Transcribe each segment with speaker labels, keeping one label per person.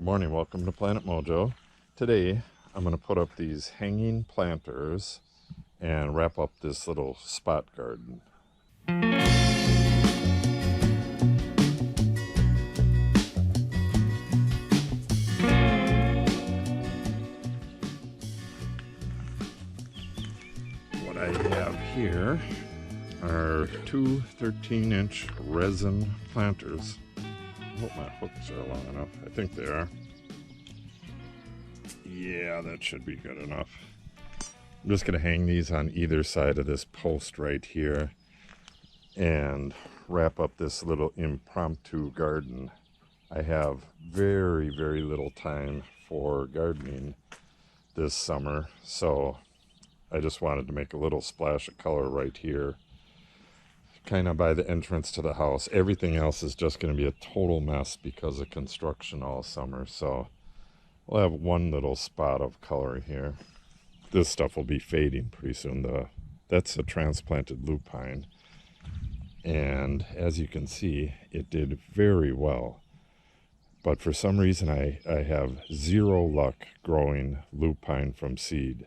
Speaker 1: morning, welcome to Planet Mojo. Today I'm going to put up these hanging planters and wrap up this little spot garden. What I have here are two 13-inch resin planters. I hope my hooks are long enough. I think they are. Yeah, that should be good enough. I'm just going to hang these on either side of this post right here and wrap up this little impromptu garden. I have very, very little time for gardening this summer, so I just wanted to make a little splash of color right here, kind of by the entrance to the house. Everything else is just going to be a total mess because of construction all summer, so we'll have one little spot of color here. This stuff will be fading pretty soon. That's a transplanted lupine, and as you can see, it did very well. But for some reason, I have zero luck growing lupine from seed.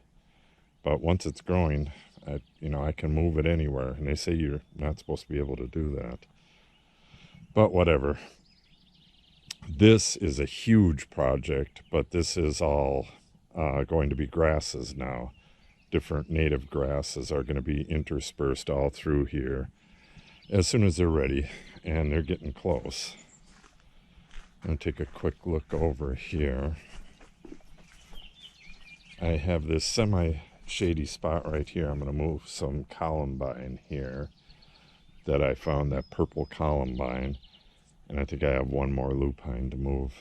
Speaker 1: But once it's growing, I can move it anywhere, and they say you're not supposed to be able to do that. But whatever. This is a huge project, but this is all going to be grasses now. Different native grasses are going to be interspersed all through here as soon as they're ready, and they're getting close. I'm going to take a quick look over here. I have this semi-shady spot right here. I'm going to move some columbine here that I found, that purple columbine. And I think I have one more lupine to move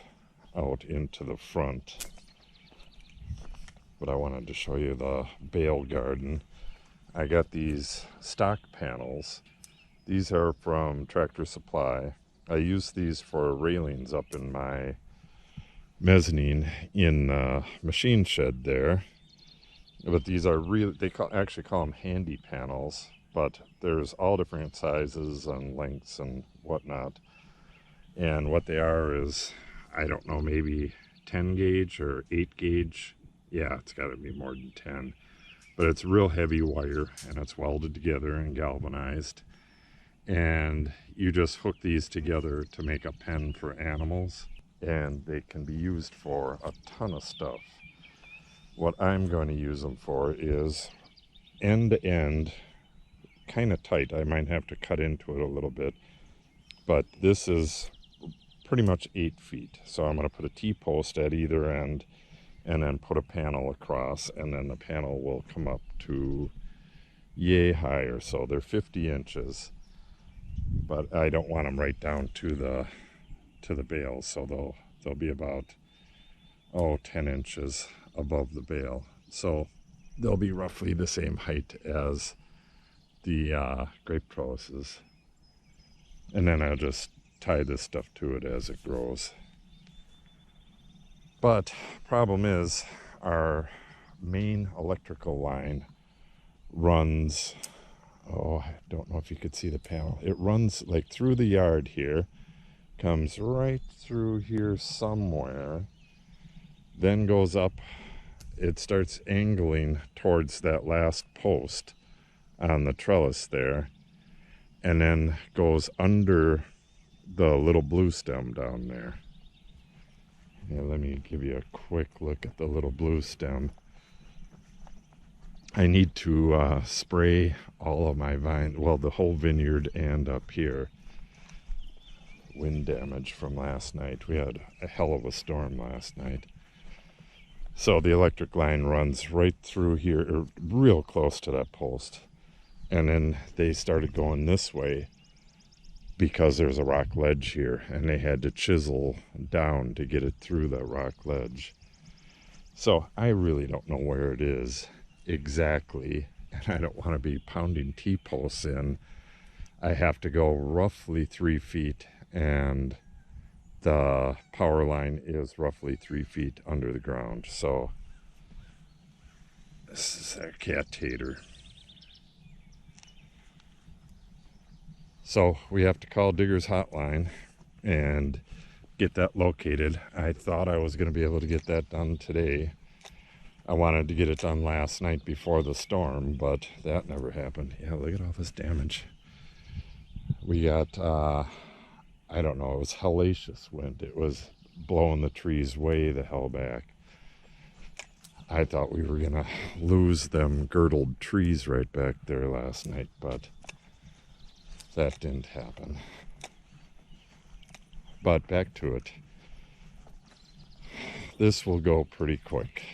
Speaker 1: out into the front. But I wanted to show you the bale garden. I got these stock panels. These are from Tractor Supply. I use these for railings up in my mezzanine in the machine shed there. But these are really, actually call them handy panels, but there's all different sizes and lengths and whatnot. And what they are is, I don't know, maybe 10 gauge or 8 gauge. Yeah, it's got to be more than 10. But it's real heavy wire, and it's welded together and galvanized. And you just hook these together to make a pen for animals, and they can be used for a ton of stuff. What I'm going to use them for is end to end, kind of tight. I might have to cut into it a little bit, but this is pretty much 8 feet. So I'm going to put a T-post at either end and then put a panel across, and then the panel will come up to yay high or so. They're 50 inches, but I don't want them right down to the bales, so they'll be about 10 inches above the bale. So they'll be roughly the same height as the grape trellises. And then I'll just tie this stuff to it as it grows. But problem is, our main electrical line runs, I don't know if you could see the panel. It runs like through the yard here, comes right through here somewhere, then goes up. It starts angling towards that last post on the trellis there, and then goes under the little blue stem down there. Yeah, let me give you a quick look at the little blue stem. I need to spray all of my vine, well, the whole vineyard and up here. Wind damage from last night. We had a hell of a storm last night. So the electric line runs right through here, real close to that post. And then they started going this way because there's a rock ledge here, and they had to chisel down to get it through that rock ledge. So I really don't know where it is exactly, and I don't want to be pounding T-posts in. I have to go roughly 3 feet, and the power line is roughly 3 feet under the ground. So this is a cat tater. So we have to call Digger's Hotline and get that located. I thought I was going to be able to get that done today. I wanted to get it done last night before the storm, but that never happened. Yeah, look at all this damage. We got, I don't know, it was hellacious wind. It was blowing the trees way the hell back. I thought we were going to lose them girdled trees right back there last night, but that didn't happen. But back to it. This will go pretty quick.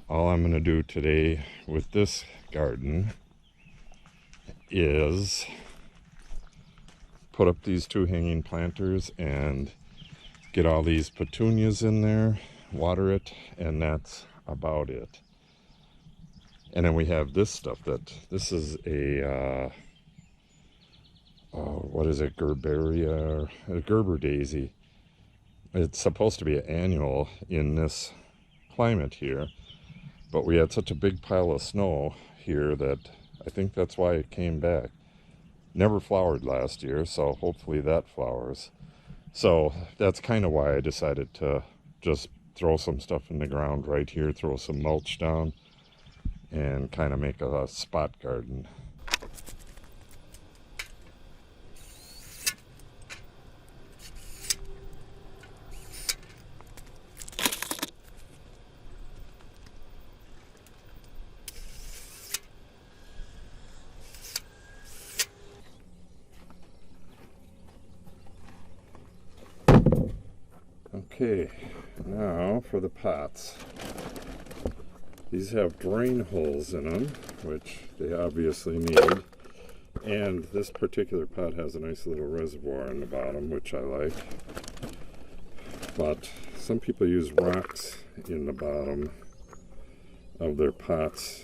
Speaker 1: All I'm going to do today with this garden is put up these 2 hanging planters and get all these petunias in there, water it, and that's about it. And then we have this stuff this is a what is it, Gerberia, a Gerber daisy. It's supposed to be an annual in this climate here, but we had such a big pile of snow here that I think that's why it came back. Never flowered last year, so hopefully that flowers. So that's kind of why I decided to just throw some stuff in the ground right here, throw some mulch down, and kind of make a spot garden. Okay, now for the pots. These have drain holes in them, which they obviously need. And this particular pot has a nice little reservoir in the bottom, which I like. But some people use rocks in the bottom of their pots.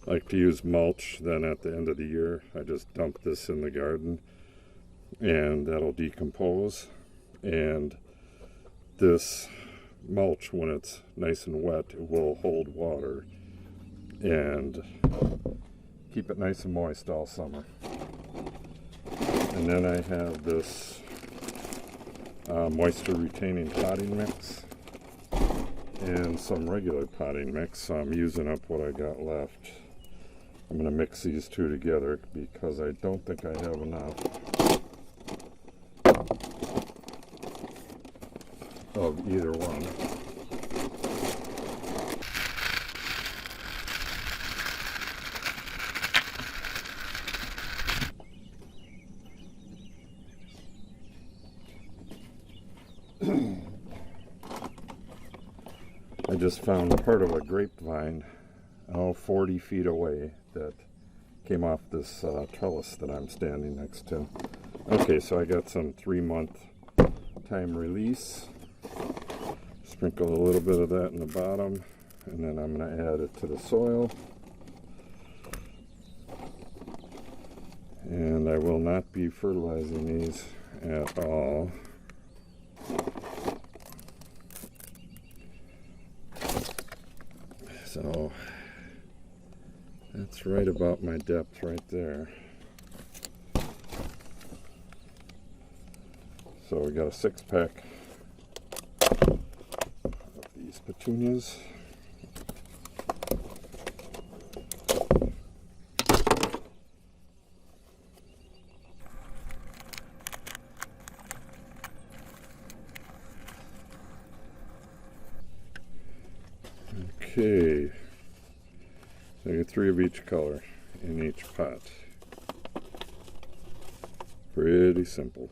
Speaker 1: I like to use mulch, then at the end of the year I just dump this in the garden and that'll decompose. And this mulch, when it's nice and wet, it will hold water and keep it nice and moist all summer. And then I have this moisture retaining potting mix and some regular potting mix. So I'm using up what I got left. I'm going to mix these two together because I don't think I have enough of either one. I just found part of a grapevine 40 feet away that came off this trellis that I'm standing next to. Okay, so I got some 3-month time release. Sprinkle a little bit of that in the bottom, and then I'm going to add it to the soil. And I will not be fertilizing these at all. So that's right about my depth right there. So we got a 6-pack of these petunias. Okay, so I get 3 of each color in each pot. Pretty simple.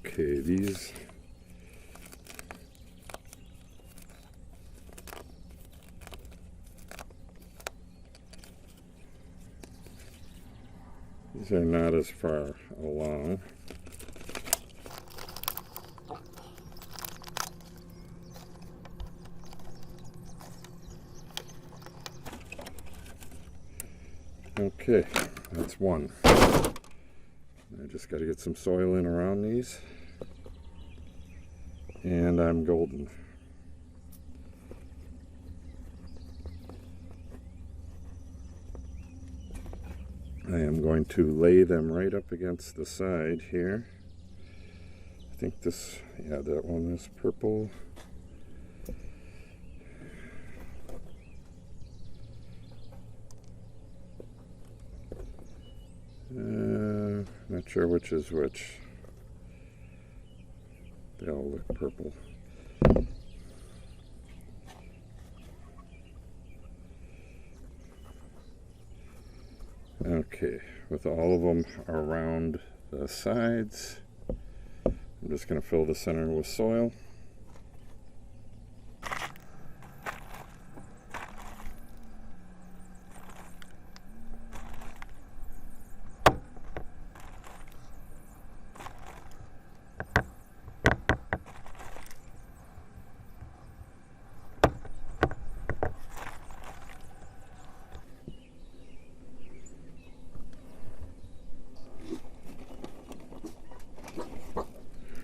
Speaker 1: Okay, these are not as far along. Okay, that's one. I just got to get some soil in around these. And I'm golden. I am going to lay them right up against the side here. I think this, yeah, that one is purple. Not sure which is which. They all look purple. Okay, with all of them around the sides, I'm just going to fill the center with soil.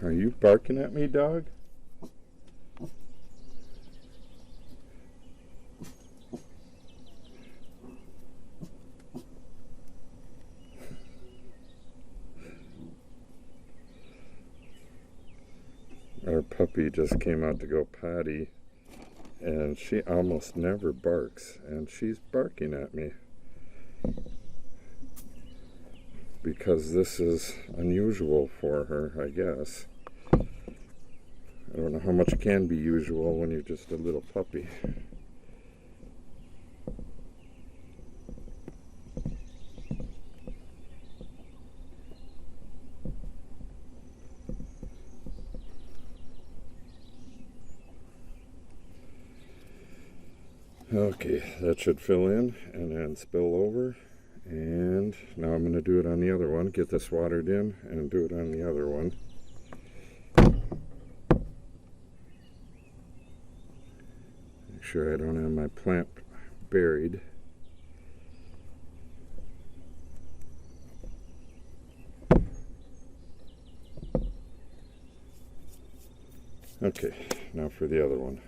Speaker 1: Are you barking at me, dog? Our puppy just came out to go potty, and she almost never barks, and she's barking at me because this is unusual for her, I guess. I don't know how much can be usual when you're just a little puppy. Okay, that should fill in and then spill over. And now I'm going to do it on the other one. Get this watered in and do it on the other one. Make sure I don't have my plant buried. Okay, now for the other one.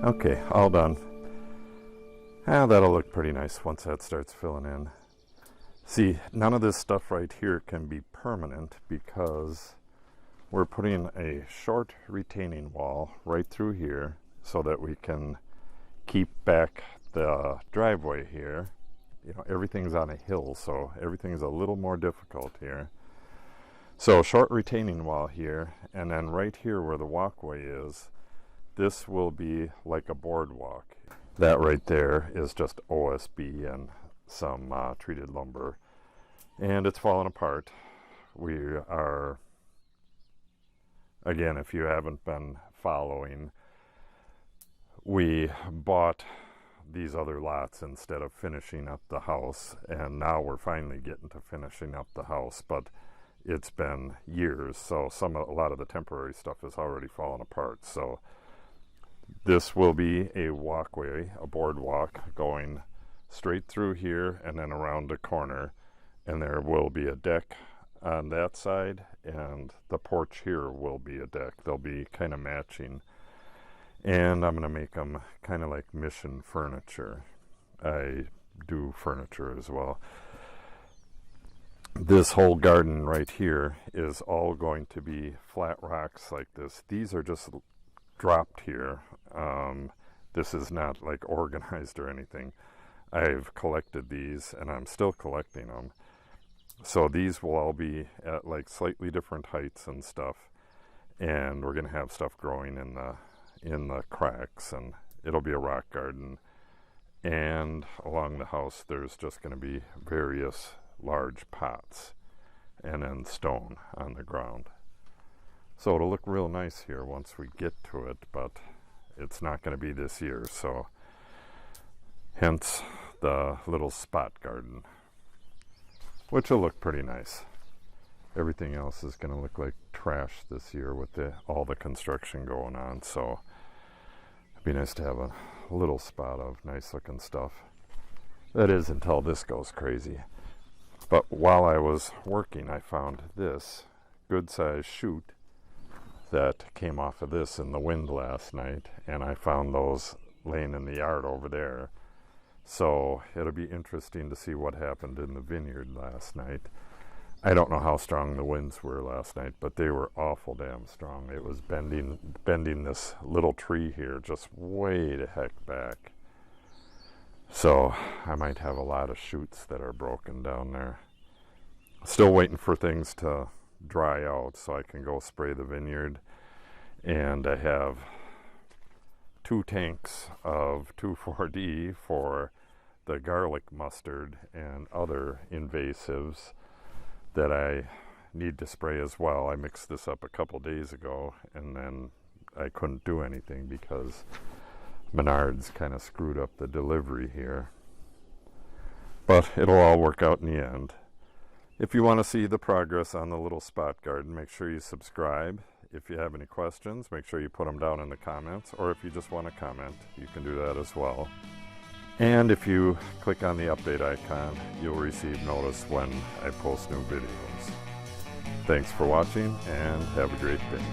Speaker 1: Okay, all done. That'll look pretty nice once that starts filling in. See, none of this stuff right here can be permanent because we're putting a short retaining wall right through here so that we can keep back the driveway here. You know, everything's on a hill, so everything's a little more difficult here. So short retaining wall here, and then right here where the walkway is, this will be like a boardwalk. That right there is just OSB and some treated lumber, and it's falling apart. We are, again, if you haven't been following, we bought these other lots instead of finishing up the house, and now we're finally getting to finishing up the house, but it's been years, so a lot of the temporary stuff is already fallen apart. So this will be a walkway, a boardwalk going straight through here and then around the corner, and there will be a deck on that side, and the porch here will be a deck. They'll be kind of matching, and I'm going to make them kind of like mission furniture. I do furniture as well. This whole garden right here is all going to be flat rocks like this. These are just dropped here. This is not like organized or anything. I've collected these and I'm still collecting them. So these will all be at like slightly different heights and stuff, and we're going to have stuff growing in the cracks, and it'll be a rock garden. And along the house there's just going to be various large pots and then stone on the ground. So it'll look real nice here once we get to it, but it's not going to be this year, so hence the little spot garden, which will look pretty nice. Everything else is going to look like trash this year with all the construction going on, so it'd be nice to have a little spot of nice looking stuff. That is, until this goes crazy. But while I was working, I found this good sized shoot that came off of this in the wind last night, and I found those laying in the yard over there. So it'll be interesting to see what happened in the vineyard last night. I don't know how strong the winds were last night, but they were awful damn strong. It was bending this little tree here just way the heck back. So I might have a lot of shoots that are broken down there. Still waiting for things to dry out so I can go spray the vineyard. And I have 2 tanks of 2,4-D for the garlic mustard and other invasives that I need to spray as well. I mixed this up a couple days ago, and then I couldn't do anything because Menards kind of screwed up the delivery here. But it'll all work out in the end. If you want to see the progress on the little spot garden, make sure you subscribe. If you have any questions, make sure you put them down in the comments, or if you just want to comment, you can do that as well. And if you click on the update icon, you'll receive notice when I post new videos. Thanks for watching, and have a great day.